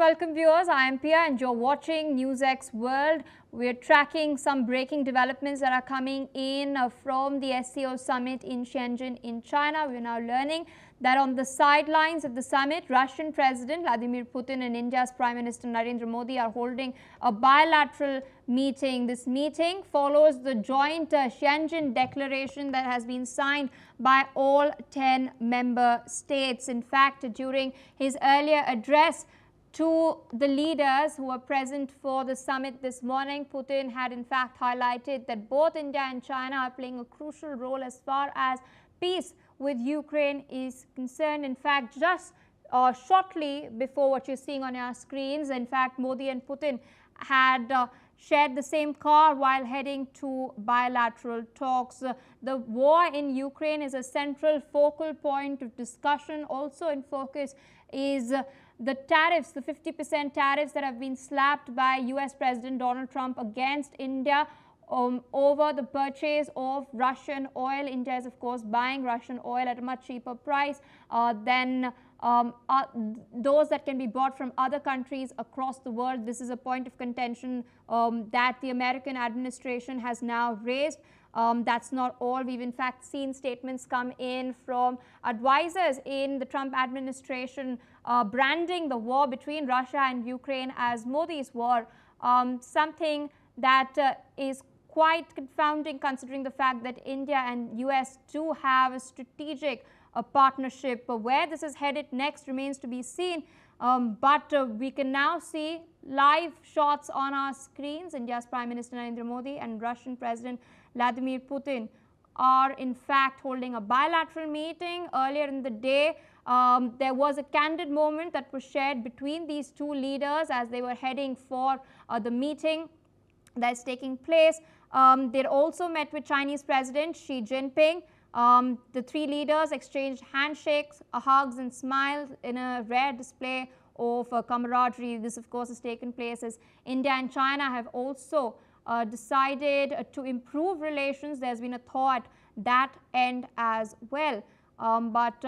welcome viewers. I am Pia and you're watching NewsX World. We're tracking some breaking developments that are coming in from the SCO Summit in Shenzhen in China. We're now learning that on the sidelines of the summit, Russian President Vladimir Putin and India's Prime Minister Narendra Modi are holding a bilateral meeting. This meeting follows the joint Shenzhen declaration that has been signed by all 10 member states. In fact, during his earlier address to the leaders who were present for the summit this morning, Putin had in fact highlighted that both India and China are playing a crucial role as far as peace with Ukraine is concerned. In fact, just shortly before what you're seeing on your screens, in fact, Modi and Putin had shared the same car while heading to bilateral talks. The war in Ukraine is a central focal point of discussion. Also in focus is the tariffs, the 50% tariffs that have been slapped by US President Donald Trump against India over the purchase of Russian oil. India is, of course, buying Russian oil at a much cheaper price than those that can be bought from other countries across the world. This is a point of contention that the American administration has now raised. That's not all. We've in fact seen statements come in from advisors in the Trump administration branding the war between Russia and Ukraine as Modi's war, something that is quite confounding considering the fact that India and US do have a strategic partnership. Where this is headed next remains to be seen, but we can now see live shots on our screens. India's Prime Minister Narendra Modi and Russian President Vladimir Putin are in fact holding a bilateral meeting. Earlier in the day, there was a candid moment that was shared between these two leaders as they were heading for the meeting that's taking place. They also met with Chinese President Xi Jinping. The three leaders exchanged handshakes, hugs and smiles in a rare display of camaraderie. This, of course, has taken place as India and China have also decided to improve relations. There's been a thaw at that end as well. But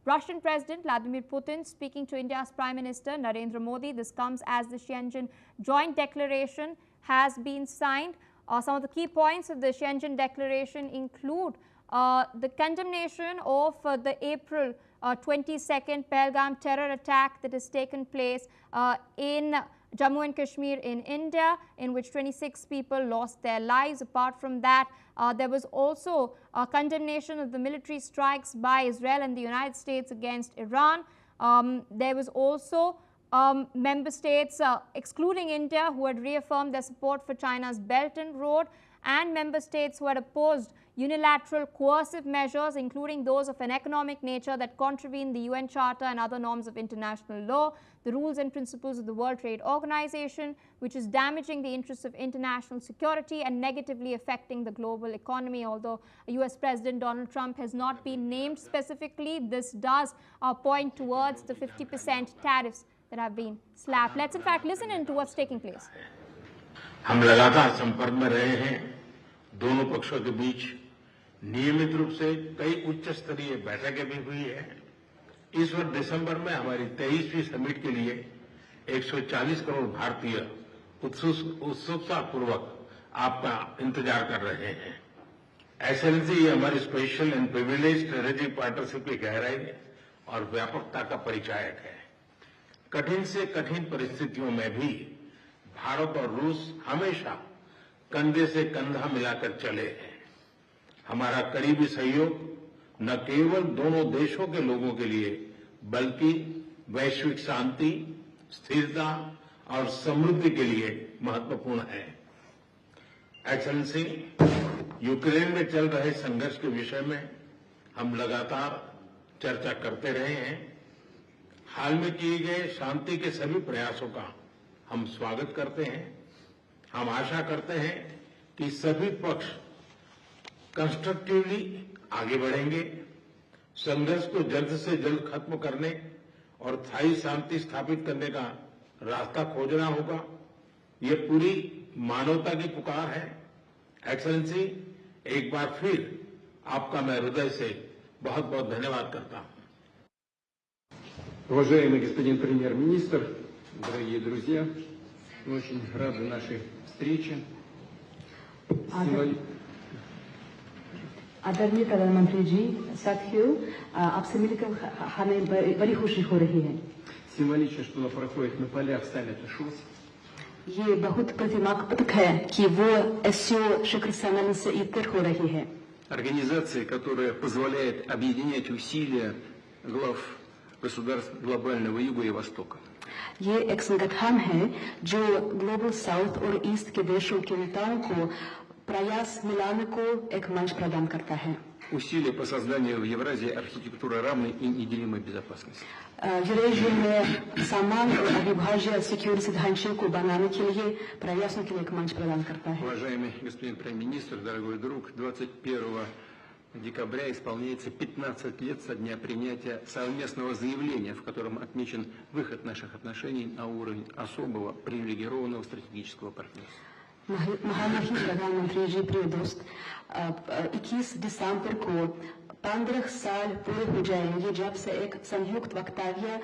Russian President Vladimir Putin speaking to India's Prime Minister Narendra Modi. This comes as the Shenzhen Joint Declaration has been signed. Some of the key points of the Shenzhen Declaration include the condemnation of the April 22nd Pahalgam terror attack that has taken place in Jammu and Kashmir in India, in which 26 people lost their lives. Apart from that, there was also a condemnation of the military strikes by Israel and the United States against Iran. There was also member states, excluding India, who had reaffirmed their support for China's Belt and Road, and member states who had opposed unilateral coercive measures, including those of an economic nature that contravene the UN Charter and other norms of international law, the rules and principles of the World Trade Organization, which is damaging the interests of international security and negatively affecting the global economy. Although US President Donald Trump has not been named specifically, this does point towards the 50% tariffs that have been slapped. Let's in fact listen into what's taking place. हम लगातार संपर्क में रहे हैं। दोनों पक्षों के बीच नियमित रूप से कई उच्च स्तरीय बैठकें भी हुई है। इस वर्ष दिसंबर में हमारी 23वीं समिट के लिए 140 करोड़ भारतीय उत्सुकता पूर्वक आपका इंतजार कर रहे हैं। एक्सेलेंसी, ये हमारी special and privilege strategic partnership की गहराई और व्यापकता का परिचायक है। कठिन से कठिन परिस्थितियों में भी भारत और रूस हमेशा कंधे से कंधा मिलाकर चले हैं। हमारा करीबी सहयोग न केवल दोनों देशों के लोगों के लिए बल्कि वैश्विक शांति, स्थिरता और समृद्धि के लिए महत्वपूर्ण है। एक्सेलेंसी, यूक्रेन में चल रहे संघर्ष के विषय में हम लगातार चर्चा करते रहे हैं। हाल में किए गए शांति के सभी प्रयासों का हम स्वागत करते हैं। हम आशा करते हैं कि सभी पक्ष कंस्ट्रक्टिवली आगे बढ़ेंगे। संघर्ष को जल्द से जल्द खत्म करने और स्थायी शांति स्थापित करने का रास्ता खोजना होगा। ये पूरी मानवता की पुकार है। एक्सेलेंसी, एक बार फिर आपका मैं हृदय से बहुत बहुत धन्यवाद करता हूं। Уважаемый господин премьер-министр, Дорогие друзья, мы очень рады нашей встрече. आदरणीय प्रधानमंत्री जी, साथियों, आपसे मिलकर हमें बड़ी खुशी हो रही है। Символично, что она проходит на полях саммита ШОС. ये बहुत प्रतिमात्मक है कि वो SCO शिखर सम्मेलन से इतर हो रही है। Организация, которая позволяет объединять усилия глав государств глобального Юга и Востока. ये एक संगठन है जो ग्लोबल साउथ और ईस्ट के देशों के नेताओं को प्रयास मिलाने को एक मंच प्रदान करता है। Усилия по созданию в Евразии архитектуры равной и неделимой безопасности. यूरेशिया में समान और अविभाज्य सिक्योरिटी ढांचे को बनाने के लिए प्रयासों के लिए एक मंच प्रदान करता है। Уважаемый господин премьер-министр, дорогой друг, 21 декабря исполняется 15 лет со дня принятия совместного заявления, в котором отмечен выход наших отношений на уровень особого привилегированного стратегического партнерства. महामहिम प्रधानमंत्री जी, प्रिय दोस्त, 21 दिसंबर को 15 साल पूरे हो जाएंगे जब से एक संयुक्त वक्तव्य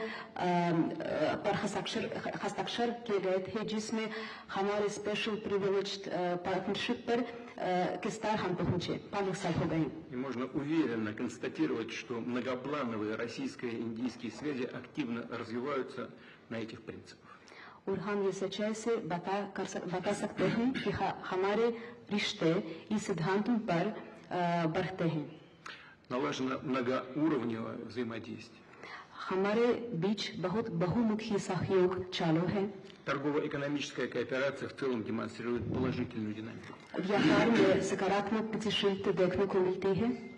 पर हस्ताक्षर किए गए थे, जिसमें हमारे स्पेशल प्रिविलेज्ड पार्टनरशिप पर किस तरह हम पहुंचे। 15 साल हो गए। И можно уверенно констатировать, что многоплановые российско-индийские связи активно развиваются на этих принципах. और हम ये सच्चाई से बता सकते हैं कि हमारे रिश्ते इस सिद्धांतों पर बढ़ते हैं। Налажено многоуровневое взаимодействие. हमारे बीच बहुत बहुमुखी सहयोग चालू है। Торгово-экономическая кооперация в целом демонстрирует положительную динамику. व्यापार में सकारात्मक गतिशीलता देखने को मिलती है।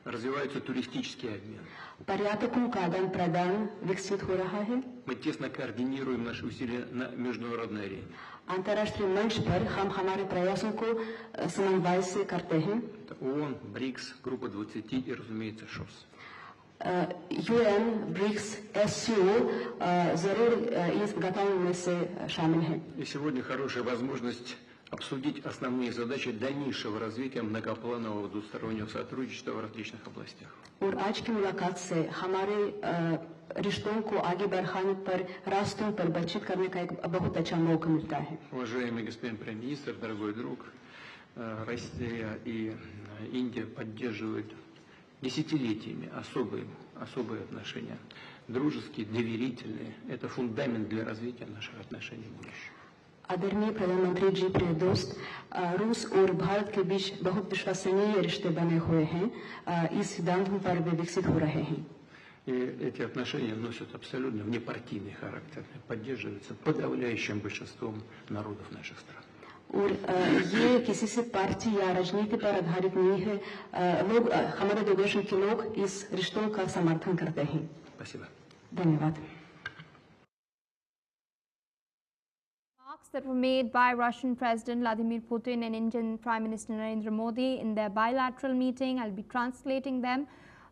Развивается туристический обмен. पर्यटकों का आदान प्रदान विकसित हो रहा है। Мы тесно координируем наши усилия на международной арене. अंतर्राष्ट्रीय मंच पर हम हमारे प्रयासों को समन्वय से करते हैं। Это ООН, БРИКС, группа 20 и, разумеется, ШОС. UN, BRICS, SCO जरूर इस गठन में से शामिल है। И сегодня хорошая возможность обсудить основные задачи дальнейшего развития многопланового двустороннего сотрудничества в различных областях. और आज की मुलाकात से हमारे रिश्तों को आगे बढ़ाने पर रास्तों पर बातचीत करने का एक बहुत अच्छा मौका मिलता है। Уважаемый господин премьер-министр, дорогой друг, Россия и Индия поддерживают десятилетиями особые отношения, дружеские, доверительные. Это фундамент для развития наших отношений в будущем. आदरणीय प्रधानमंत्री जी, प्रिय दोस्त, रूस और भारत के बीच बहुत विश्वसनीय रिश्ते बने हुए हैं। इस सिद्धांतों पर वे विकसित हो रहे हैं। И эти отношения носят абсолютно внепартийный характер, поддерживаются подавляющим большинством народов наших стран. और ये किसी से पार्टी या राजनीति पर आधारित नहीं है। लोग हमारे दो देशों के लोग इस रिश्तों का समर्थन करते हैं। Спасибо. धन्यवाद। That were made by Russian President Vladimir Putin and Indian Prime Minister Narendra Modi in their bilateral meeting. I'll be translating them.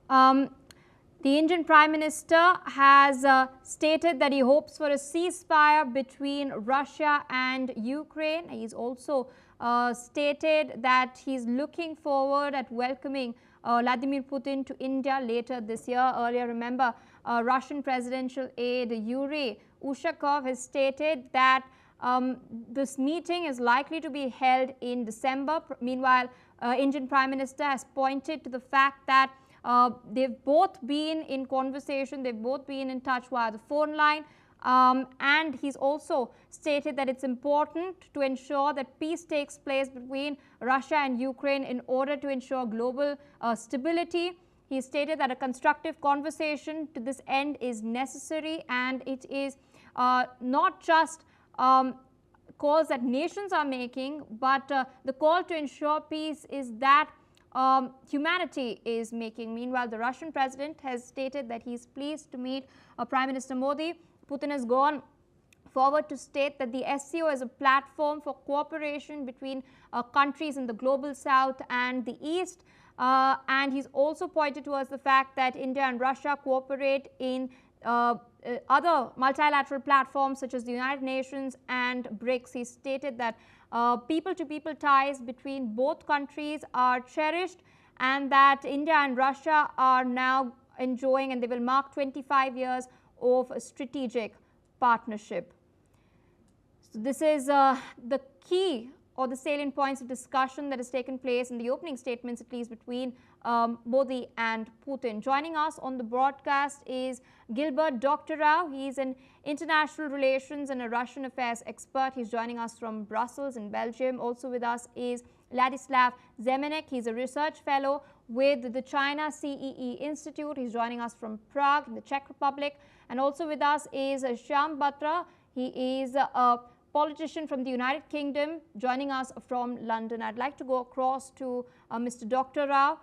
The Indian Prime Minister has stated that he hopes for a ceasefire between Russia and Ukraine. He's also stated that he's looking forward at welcoming Vladimir Putin to India later this year. Earlier, remember, Russian presidential aide Yuri Ushakov has stated that this meeting is likely to be held in December. Meanwhile, Indian Prime Minister has pointed to the fact that they've both been in conversation, they've both been in touch via the phone line, and he's also stated that it's important to ensure that peace takes place between Russia and Ukraine in order to ensure global stability. He stated that a constructive conversation to this end is necessary, and it is not just calls that nations are making, but the call to ensure peace is that humanity is making. Meanwhile, the Russian president has stated that he is pleased to meet Prime Minister Modi. Putin has gone forward to state that the SCO is a platform for cooperation between countries in the global south and the east. And he's also pointed towards the fact that India and Russia cooperate in other multilateral platforms such as the United Nations and BRICS. He stated that people-to-people ties between both countries are cherished, and that India and Russia are now enjoying, and they will mark 25 years of strategic partnership. So this is the key or the salient points of discussion that has taken place in the opening statements, at least between Modi and Putin. Joining us on the broadcast is Gilbert Dr. Rao. He's an international relations and a Russian affairs expert. He's joining us from Brussels in Belgium. Also with us is Ladislav Zemenek. He's a research fellow with the China CEE Institute. He's joining us from Prague in the Czech Republic. And also with us is Shyam Batra. He is a politician from the United Kingdom, joining us from London. I'd like to go across to Mr. Dr. Rao.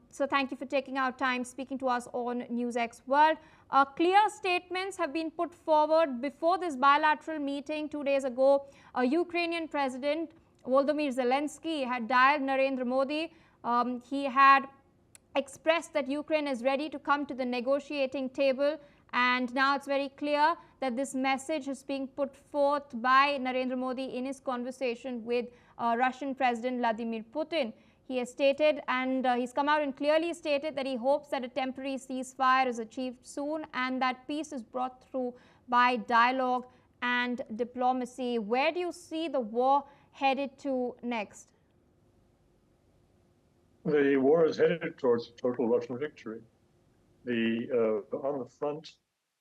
So thank you for taking our time speaking to us on NewsX World. Clear statements have been put forward before this bilateral meeting 2 days ago. Ukrainian President Volodymyr Zelensky had dialed Narendra Modi. He had expressed that Ukraine is ready to come to the negotiating table, and now it's very clear that this message is being put forth by Narendra Modi in his conversation with Russian President Vladimir Putin. He has stated, and he's come out and clearly stated, that he hopes that a temporary ceasefire is achieved soon and that peace is brought through by dialogue and diplomacy. Where do you see the war headed to next? The war is headed towards a total Russian victory. On the front,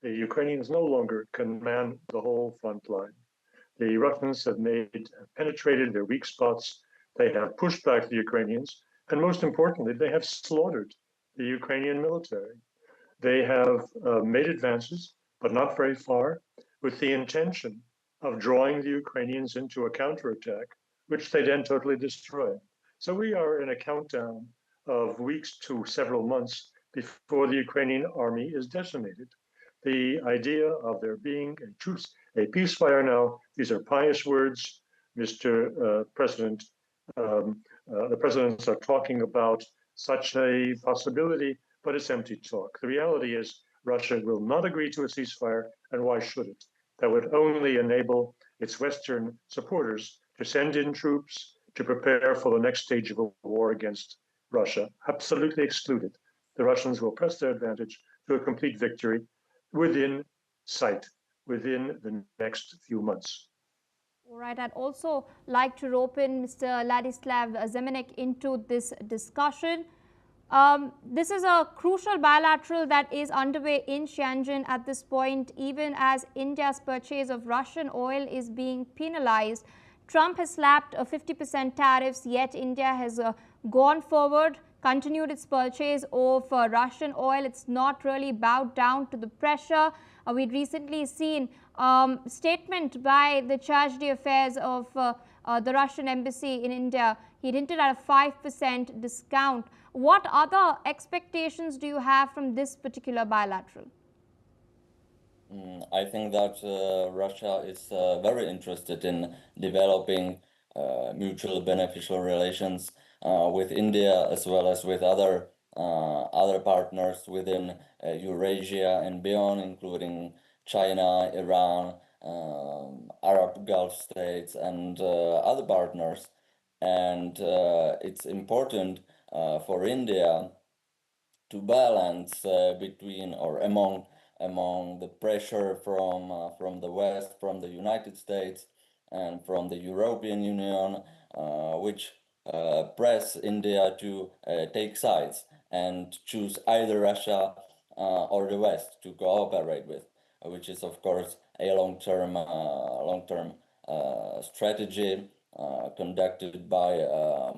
the Ukrainians no longer can man the whole front line. The Russians have penetrated their weak spots. They have pushed back the Ukrainians, and most importantly, they have slaughtered the Ukrainian military. They have made advances, but not very far, with the intention of drawing the Ukrainians into a counterattack, which they then totally destroy. So we are in a countdown of weeks to several months before the Ukrainian army is decimated. The idea of there being a ceasefire now, these are pious words, Mr. President. The presidents are talking about such a possibility, but it's empty talk. The reality is Russia will not agree to a ceasefire, and why should it? That would only enable its Western supporters to send in troops to prepare for the next stage of a war against Russia. Absolutely excluded. The Russians will press their advantage to a complete victory within sight, within the next few months. All right, I'd also like to rope in Mr. Ladislav Zemenek into this discussion. This is a crucial bilateral that is underway in Shenzhen at this point, even as India's purchase of Russian oil is being penalized. Trump has slapped 50% tariffs, yet India has gone forward, continued its purchase of Russian oil. It's not really bowed down to the pressure. We'd recently seen statement by the charge d'affaires of the Russian embassy in India. He hinted at a 5% discount. What other expectations do you have from this particular bilateral? I think that Russia is very interested in developing mutual beneficial relations with India, as well as with other partners within Eurasia and beyond, including China, Iran, Arab Gulf states, and other partners. And it's important for India to balance between or among the pressure from the West, from the United States, and from the European Union, which press India to take sides and choose either Russia or the West to cooperate with, which is of course a long-term strategy conducted by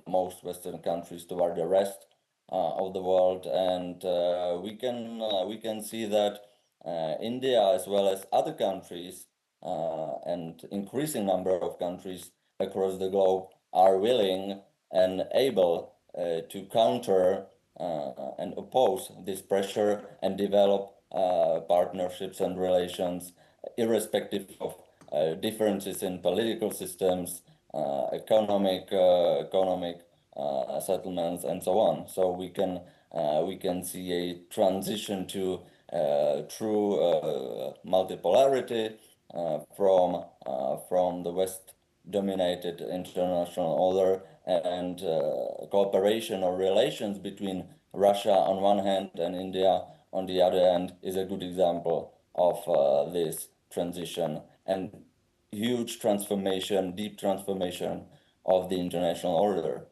most Western countries toward the rest of the world, and we can see that India, as well as other countries and increasing number of countries across the globe, are willing and able to counter and oppose this pressure and develop partnerships and relations, irrespective of differences in political systems, economic settlements, and so on. So we can see a transition to true multipolarity from the West-dominated international order, and cooperation or relations between Russia on one hand and India on the other hand is a good example of this transition. And huge transformation, deep transformation of the international order.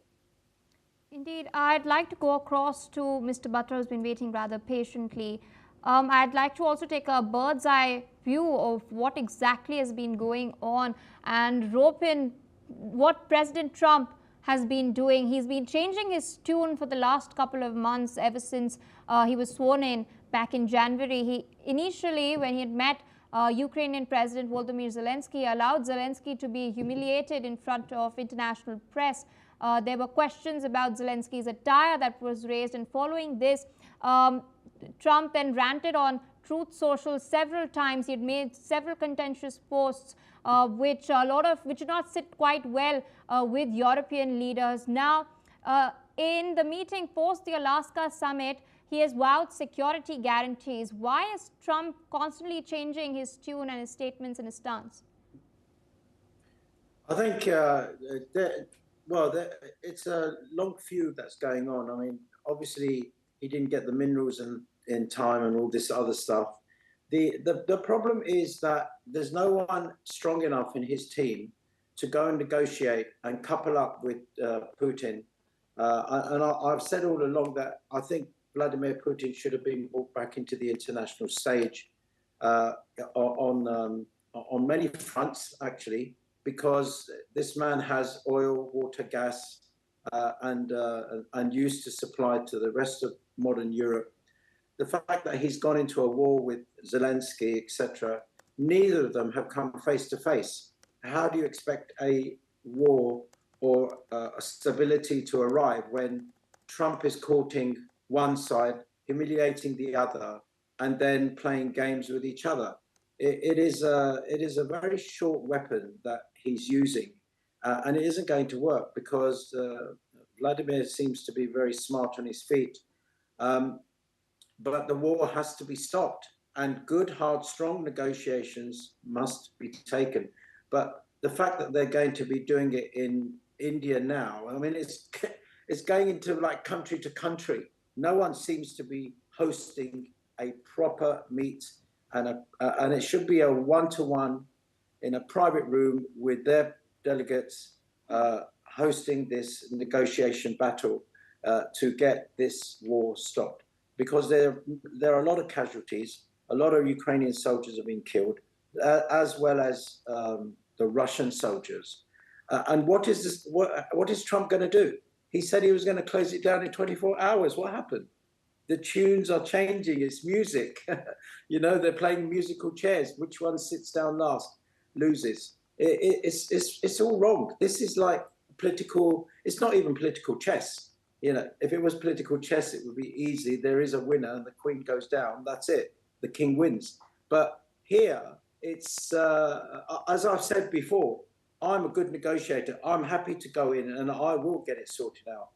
Indeed, I'd like to go across to Mr. Butler, who's been waiting rather patiently. I'd like to also take a bird's eye view of what exactly has been going on and rope in what President Trump has been doing. He's been changing his tune for the last couple of months ever since he was sworn in back in January. He initially, when he had met Ukrainian President Volodymyr Zelensky, allowed Zelensky to be humiliated in front of international press. There were questions about Zelensky's attire that was raised, and following this, Trump then ranted on Truth Social several times. He had made several contentious posts, which did not sit quite well with European leaders. Now, in the meeting post the Alaska summit, he has vowed security guarantees. Why is Trump constantly changing his tune and his statements and his stance? I think, it's a long feud that's going on. I mean, obviously, he didn't get the minerals in time and all this other stuff. The problem is that there's no one strong enough in his team to go and negotiate and couple up with Putin. And I've said all along that I think Vladimir Putin should have been brought back into the international stage on many fronts, actually, because this man has oil, water, gas, and used to supply to the rest of modern Europe. The fact that he's gone into a war with Zelensky, etc., neither of them have come face to face. How do you expect a war or a stability to arrive when Trump is courting one side, humiliating the other, and then playing games with each other? It is a very short weapon that he's using, and it isn't going to work because Vladimir seems to be very smart on his feet. But the war has to be stopped, and good, hard, strong negotiations must be taken. But the fact that they're going to be doing it in India now, I mean, it's going into like country to country. No one seems to be hosting a proper meet, and it should be a one-to-one in a private room with their delegates hosting this negotiation battle to get this war stopped. Because there are a lot of casualties, a lot of Ukrainian soldiers have been killed, as well as the Russian soldiers. And what is Trump going to do? He said he was going to close it down in 24 hours. What happened? The tunes are changing. It's music. You know, they're playing musical chairs. Which one sits down last loses. It's all wrong. This is like political. It's not even political chess. You know, if it was political chess, it would be easy. There is a winner and the queen goes down. That's it. The king wins. But here, it's, as I've said before, I'm a good negotiator. I'm happy to go in and I will get it sorted out.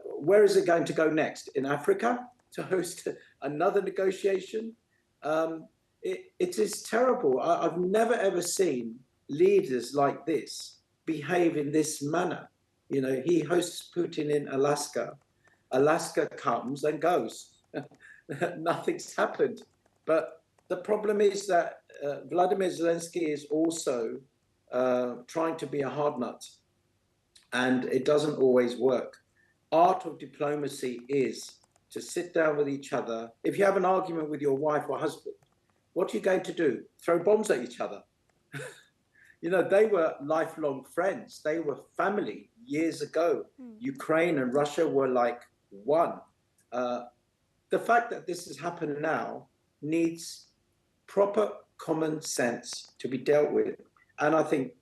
Where is it going to go next? In Africa to host another negotiation? It is terrible. I've never, ever seen leaders like this behave in this manner. You know, he hosts Putin in Alaska. Alaska comes and goes. Nothing's happened. But the problem is that Vladimir Zelensky is also trying to be a hard nut. And it doesn't always work. Art of diplomacy is to sit down with each other. If you have an argument with your wife or husband, what are you going to do? Throw bombs at each other? You know, they were lifelong friends. They were family years ago. Ukraine and Russia were like one. The fact that this has happened now needs proper common sense to be dealt with. And I think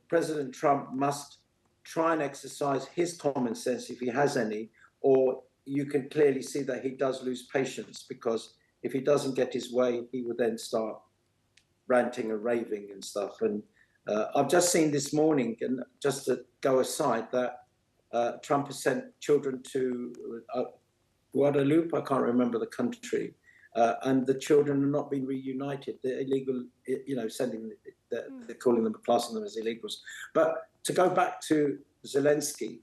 President Trump must try and exercise his common sense if he has any, or you can clearly see that he does lose patience, because if he doesn't get his way, he would then start ranting and raving and stuff. And I've just seen this morning, and just to go aside, that Trump has sent children to Guadeloupe, I can't remember the country, and the children have not been reunited. They're illegal, you know, they're calling them, classing them as illegals. But to go back to Zelensky,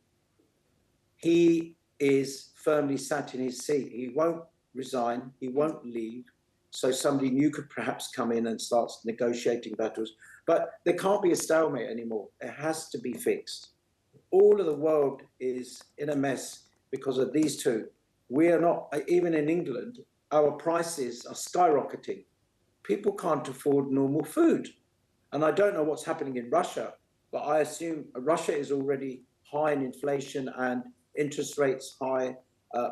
he is firmly sat in his seat. He won't resign, he won't leave. So somebody new could perhaps come in and start negotiating battles. But there can't be a stalemate anymore. It has to be fixed. All of the world is in a mess because of these two. We are not, even in England, our prices are skyrocketing. People can't afford normal food. And I don't know what's happening in Russia, but I assume Russia is already high in inflation and interest rates high.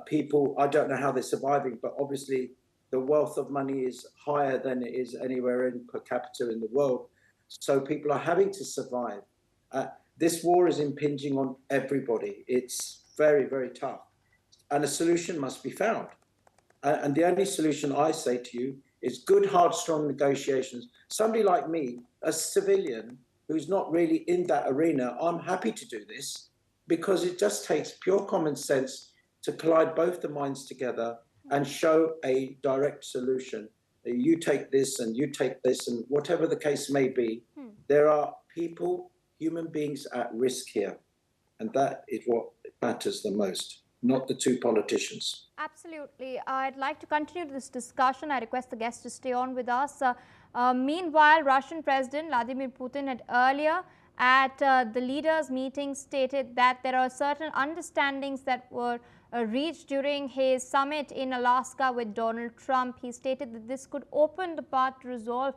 People, I don't know how they're surviving, but obviously the wealth of money is higher than it is anywhere in per capita in the world. So people are having to survive. This war is impinging on everybody. It's very, very tough. And a solution must be found. And the only solution I say to you is good, hard, strong negotiations. Somebody like me, a civilian who's not really in that arena, I'm happy to do this because it just takes pure common sense to collide both the minds together and show a direct solution. You take this and you take this, and whatever the case may be, there are people, human beings at risk here. And that is what matters the most, not the two politicians. Absolutely. I'd like to continue this discussion. I request the guests to stay on with us. Meanwhile, Russian President Vladimir Putin had earlier at the leaders' meeting stated that there are certain understandings that were reached during his summit in Alaska with Donald Trump. He stated that this could open the path to resolve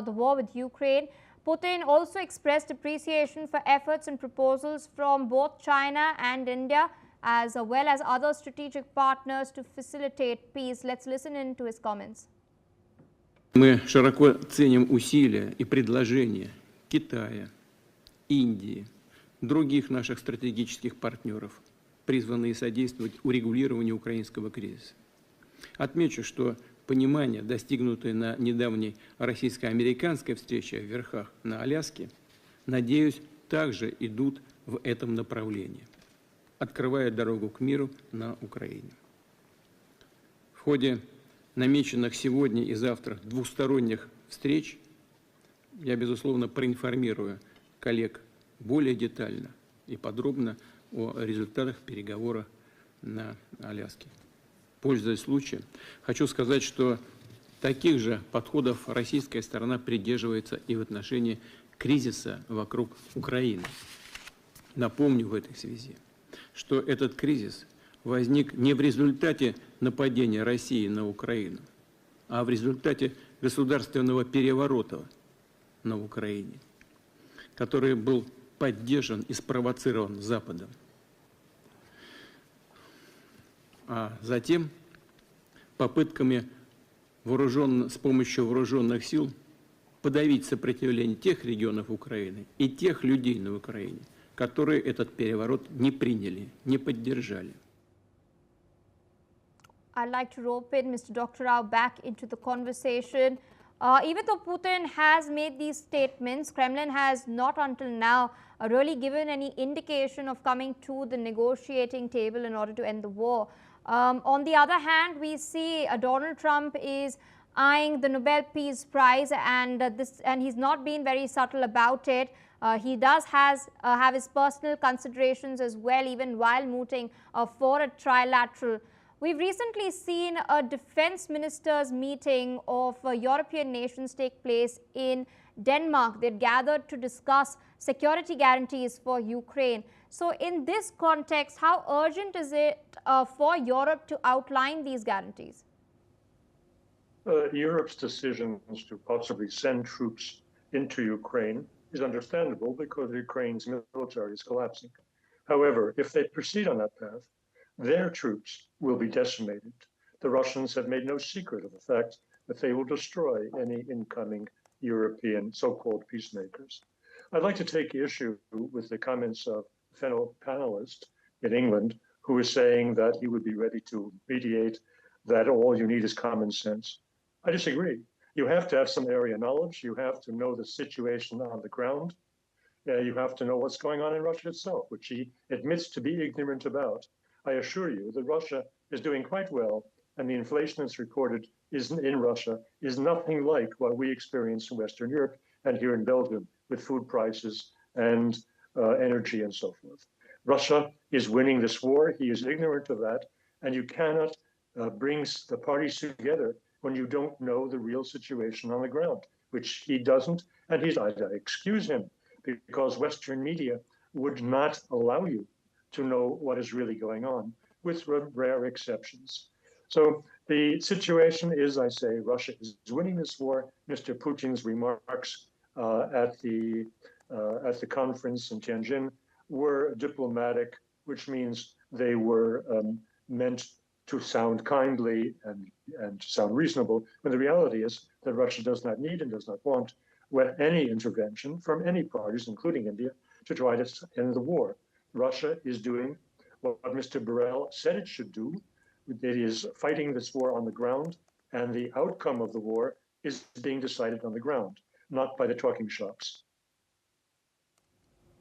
the war with Ukraine. Putin also expressed appreciation for efforts and proposals from both China and India, as well as other strategic partners to facilitate peace. Let's listen in to his comments. Мы широко ценим усилия и предложения Китая, Индии, других наших стратегических партнеров, призванные содействовать урегулированию украинского кризиса. Отмечу, что понимание, достигнутое на недавней российско-американской встрече в Верхах на Аляске, надеюсь, также идут в этом направлении, открывая дорогу к миру на Украине. В ходе намеченных сегодня и завтра двусторонних встреч я, безусловно, проинформирую коллег более детально и подробно о результатах переговоров на Аляске. Пользуясь случаем, хочу сказать, что таких же подходов российская сторона придерживается и в отношении кризиса вокруг Украины. Напомню в этой связи, что этот кризис возник не в результате нападения России на Украину, а в результате государственного переворота на Украине, который был поддержан и спровоцирован Западом. А затем попытками с помощью вооруженных сил подавить сопротивление тех регионов Украины и тех людей на Украине, которые этот переворот не приняли, не поддержали. I'd like to rope in Mr. Dr. Rao back into the conversation. Even though Putin has made these statements, Kremlin has not until now really given any indication of coming to the negotiating table in order to end the war. On the other hand, we see Donald Trump is eyeing the Nobel Peace Prize, and he's not been very subtle about it. He does have his personal considerations as well, even while mooting for a trilateral. We've recently seen a defense ministers meeting of European nations take place in Denmark. They'd gathered to discuss security guarantees for Ukraine. So in this context, how urgent is it for Europe to outline these guarantees? Europe's decisions to possibly send troops into Ukraine is understandable because Ukraine's military is collapsing. However, if they proceed on that path, their troops will be decimated. The Russians have made no secret of the fact that they will destroy any incoming European so-called peacemakers. I'd like to take issue with the comments of a fellow panelist in England who is saying that he would be ready to mediate, that all you need is common sense. I disagree. You have to have some area knowledge. You have to know the situation on the ground. You have to know what's going on in Russia itself, which he admits to be ignorant about. I assure you that Russia is doing quite well, and the inflation that's reported in Russia is nothing like what we experience in Western Europe and here in Belgium with food prices and energy and so forth. Russia is winning this war. He is ignorant of that, and you cannot bring the parties together when you don't know the real situation on the ground. which he doesn't, and I excuse him, because Western media would not allow you to know what is really going on, with rare exceptions. So the situation is, I say, Russia is winning this war. Mr. Putin's remarks at the conference in Tianjin were diplomatic, which means they were meant to sound kindly and to sound reasonable, when the reality is that Russia does not need and does not want any intervention from any parties, including India, to try to end the war. Russia is doing what Mr. Borrell said it should do. It is fighting this war on the ground, and the outcome of the war is being decided on the ground, not by the talking shops.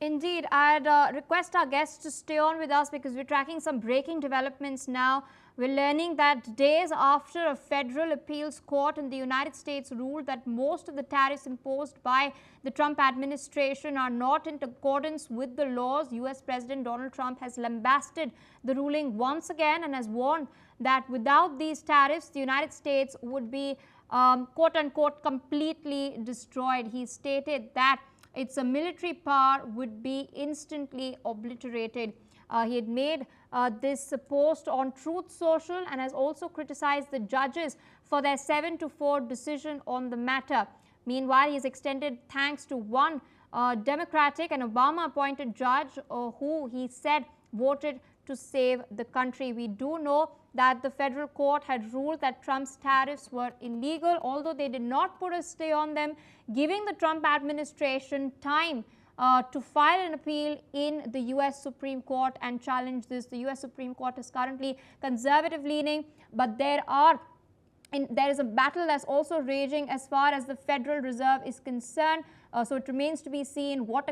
Indeed, I'd request our guests to stay on with us because we're tracking some breaking developments now. We're learning that days after a federal appeals court in the United States ruled that most of the tariffs imposed by the Trump administration are not in accordance with the laws, US President Donald Trump has lambasted the ruling once again and has warned that without these tariffs, the United States would be quote-unquote completely destroyed. He stated that its military power would be instantly obliterated. He had made this post on Truth Social and has also criticized the judges for their 7-4 decision on the matter. Meanwhile, he has extended thanks to one Democratic and Obama-appointed judge who he said voted to save the country. We do know that the federal court had ruled that Trump's tariffs were illegal, although they did not put a stay on them, giving the Trump administration time to file an appeal in the US Supreme Court and challenge this. The US Supreme Court is currently conservative leaning, but there is a battle that's also raging as far as the Federal Reserve is concerned. So it remains to be seen what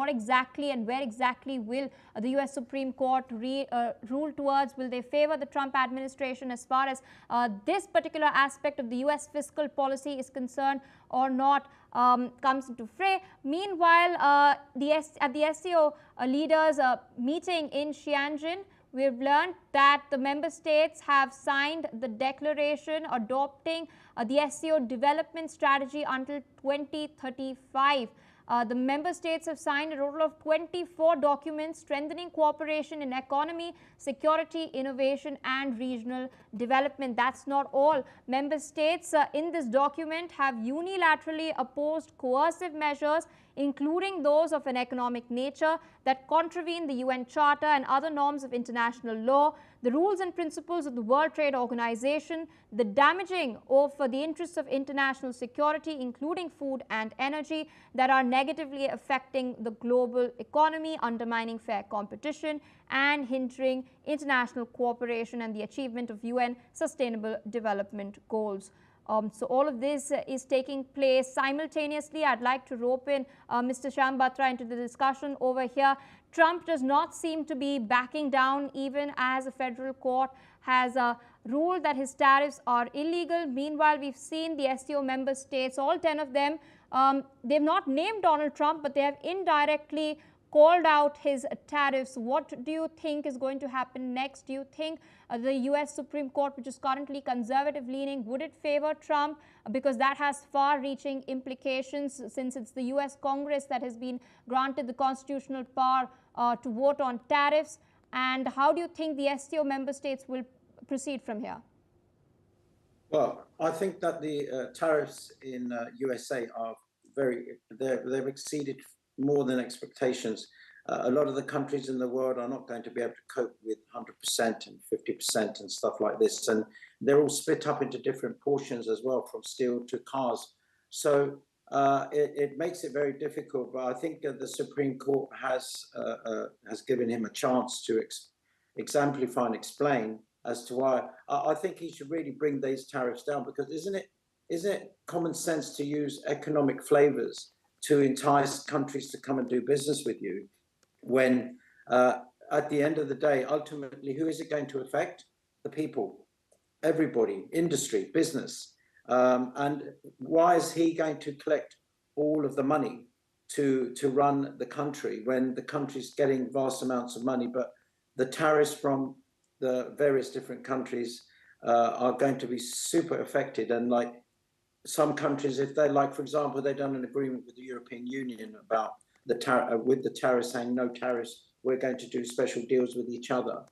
exactly and where exactly will the US Supreme Court rule towards. Will they favor the Trump administration as far as this particular aspect of the US fiscal policy is concerned or not comes into fray. Meanwhile, at the SCO leaders meeting in Tianjin, we've learned that the member states have signed the declaration adopting the SCO development strategy until 2035. The member states have signed a total of 24 documents strengthening cooperation in economy, security, innovation and regional development. That's not all. Member states in this document have unilaterally opposed coercive measures, including those of an economic nature that contravene the UN Charter and other norms of international law, the rules and principles of the World Trade Organization, the damaging of the interests of international security, including food and energy, that are negatively affecting the global economy, undermining fair competition, and hindering international cooperation and the achievement of UN Sustainable Development Goals. So all of this is taking place simultaneously. I'd like to rope in Mr. Shyam Batra into the discussion over here. Trump does not seem to be backing down, even as a federal court has ruled that his tariffs are illegal. Meanwhile, we've seen the SCO member states, all 10 of them, they've not named Donald Trump, but they have indirectly called out his tariffs. What do you think is going to happen next? Do you think the US Supreme Court, which is currently conservative leaning, would it favor Trump? Because that has far-reaching implications, since it's the US Congress that has been granted the constitutional power to vote on tariffs. And how do you think the SCO member states will proceed from here? Well, I think that the tariffs in USA are they've exceeded more than expectations. A lot of the countries in the world are not going to be able to cope with 100% and 50% and stuff like this. And they're all split up into different portions as well, from steel to cars. So it makes it very difficult. But I think that the Supreme Court has given him a chance to exemplify and explain as to why. I think he should really bring these tariffs down, because isn't it common sense to use economic flavors to entice countries to come and do business with you, when at the end of the day, ultimately, who is it going to affect? The people, everybody, industry, business. And why is he going to collect all of the money to run the country when the country's getting vast amounts of money, but the tariffs from the various different countries are going to be super affected? And like some countries, if they like, for example, they've done an agreement with the European Union about with the tariffs, saying no tariffs, we're going to do special deals with each other.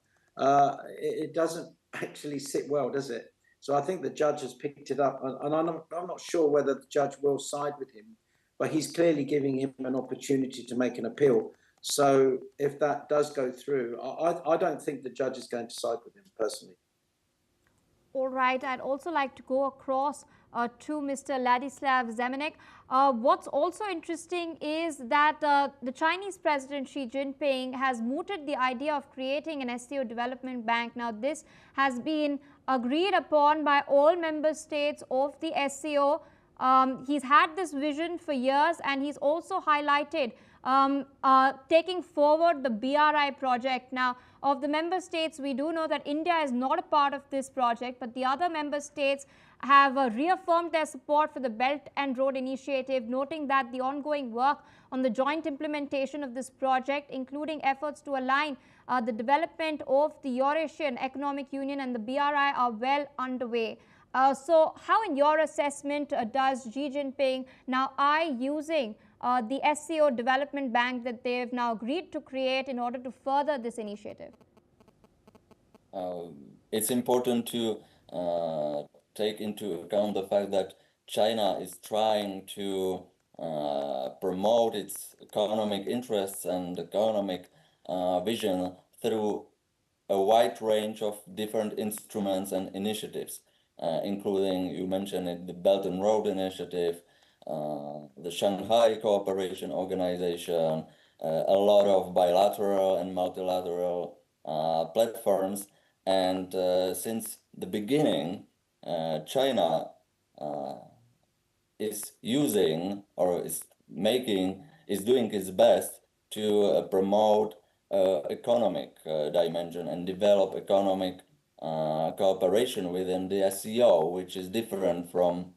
It doesn't actually sit well, does it? So I think the judge has picked it up, and I'm not sure whether the judge will side with him, but he's clearly giving him an opportunity to make an appeal. So if that does go through, I don't think the judge is going to side with him personally. All right, I'd also like to go across to Mr. Ladislav Zemenek. What's also interesting is that the Chinese President Xi Jinping has mooted the idea of creating an SCO development bank. Now, this has been agreed upon by all member states of the SCO. He's had this vision for years, and he's also highlighted taking forward the BRI project. Now, of the member states, we do know that India is not a part of this project, but the other member states have reaffirmed their support for the Belt and Road Initiative, noting that the ongoing work on the joint implementation of this project, including efforts to align the development of the Eurasian Economic Union and the BRI, are well underway. So how, in your assessment, does Xi Jinping now eye using the SCO development bank that they've now agreed to create in order to further this initiative? It's important to take into account the fact that China is trying to promote its economic interests and economic vision through a wide range of different instruments and initiatives, including, you mentioned it, the Belt and Road Initiative, the Shanghai Cooperation Organization, a lot of bilateral and multilateral platforms. And since the beginning, China is using or is doing its best to promote economic dimension and develop economic cooperation within the SCO, which is different from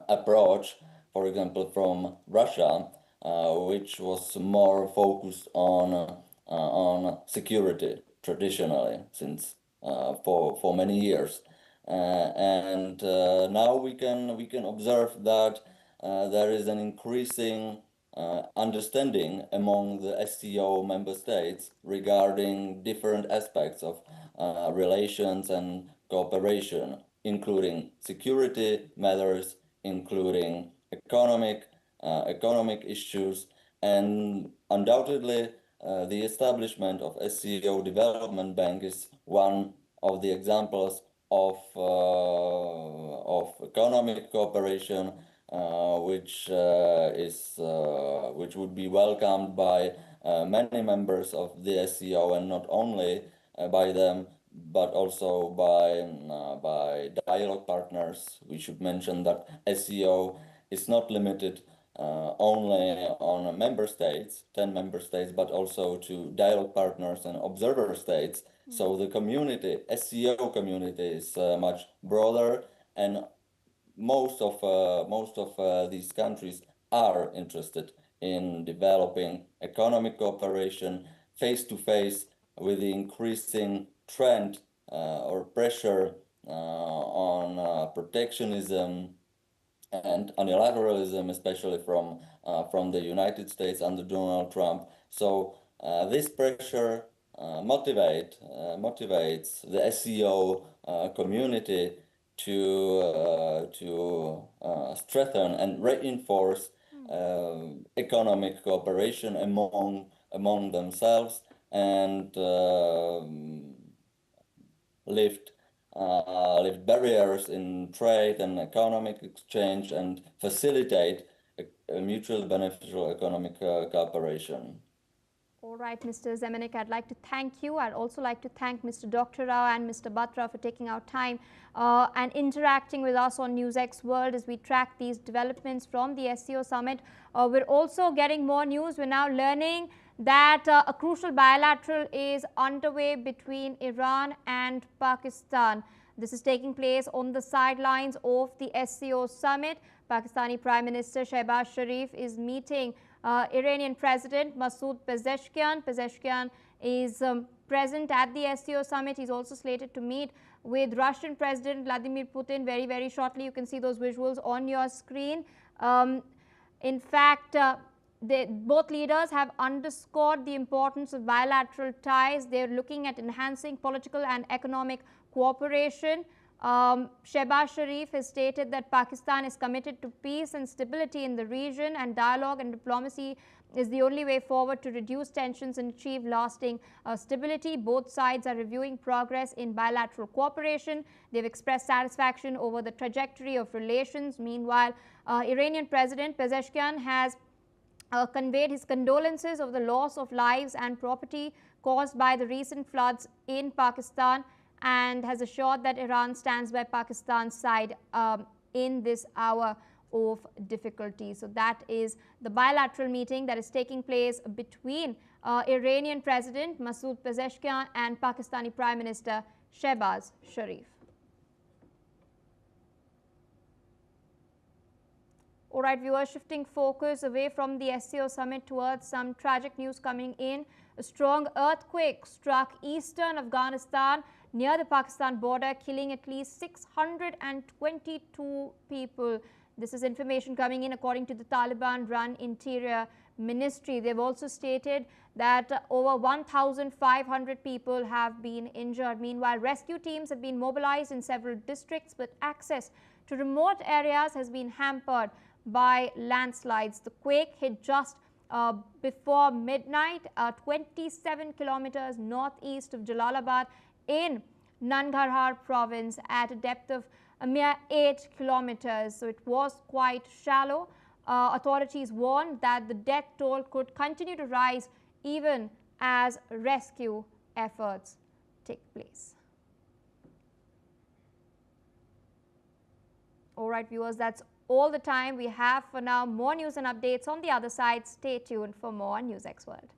approach, for example, from Russia, which was more focused on security traditionally since for many years, and now we can observe that there is an increasing understanding among the SCO member states regarding different aspects of relations and cooperation, including security matters, including economic issues, and undoubtedly the establishment of SCO Development Bank is one of the examples of economic cooperation which would be welcomed by many members of the SCO, and not only by them, but also by dialogue partners. We should mention that SCO is not limited only on member states, 10 member states, but also to dialogue partners and observer states. So the community, SCO community, is much broader, and most of these countries are interested in developing economic cooperation face to face with the increasing trend or pressure on protectionism and unilateralism, especially from the United States under Donald Trump. So this pressure motivates the SCO community to strengthen and reinforce economic cooperation among themselves, and lift barriers in trade and economic exchange, and facilitate a mutually beneficial economic cooperation. All right, Mr. Zemenek, I'd like to thank you. I'd also like to thank Mr. Dr. Rao and Mr. Batra for taking out time and interacting with us on NewsX World as we track these developments from the SCO Summit. We're also getting more news. We're now learning that a crucial bilateral is underway between Iran and Pakistan. This is taking place on the sidelines of the SCO Summit. Pakistani Prime Minister Shehbaz Sharif is meeting Iranian President Masoud Pezeshkian. Pezeshkian is present at the SCO Summit. He's also slated to meet with Russian President Vladimir Putin very, very shortly. You can see those visuals on your screen. In fact, both leaders have underscored the importance of bilateral ties. They're looking at enhancing political and economic cooperation. Shehbaz Sharif has stated that Pakistan is committed to peace and stability in the region, and dialogue and diplomacy is the only way forward to reduce tensions and achieve lasting stability. Both sides are reviewing progress in bilateral cooperation. They've expressed satisfaction over the trajectory of relations. Meanwhile, Iranian President Pezeshkian has conveyed his condolences over the loss of lives and property caused by the recent floods in Pakistan, and has assured that Iran stands by Pakistan's side in this hour of difficulty. So that is the bilateral meeting that is taking place between Iranian President Masoud Pezeshkian and Pakistani Prime Minister Shehbaz Sharif. All right, viewers, shifting focus away from the SCO Summit towards some tragic news coming in. A strong earthquake struck eastern Afghanistan near the Pakistan border, killing at least 622 people. This is information coming in according to the Taliban-run Interior Ministry. They've also stated that over 1,500 people have been injured. Meanwhile, rescue teams have been mobilized in several districts, but access to remote areas has been hampered by landslides. The quake hit just before midnight, 27 kilometers northeast of Jalalabad in Nangarhar province at a depth of a mere 8 kilometers. So it was quite shallow. Authorities warned that the death toll could continue to rise even as rescue efforts take place. All right, viewers, that's all the time we have for now. More news and updates on the other side. Stay tuned for more on NewsX World.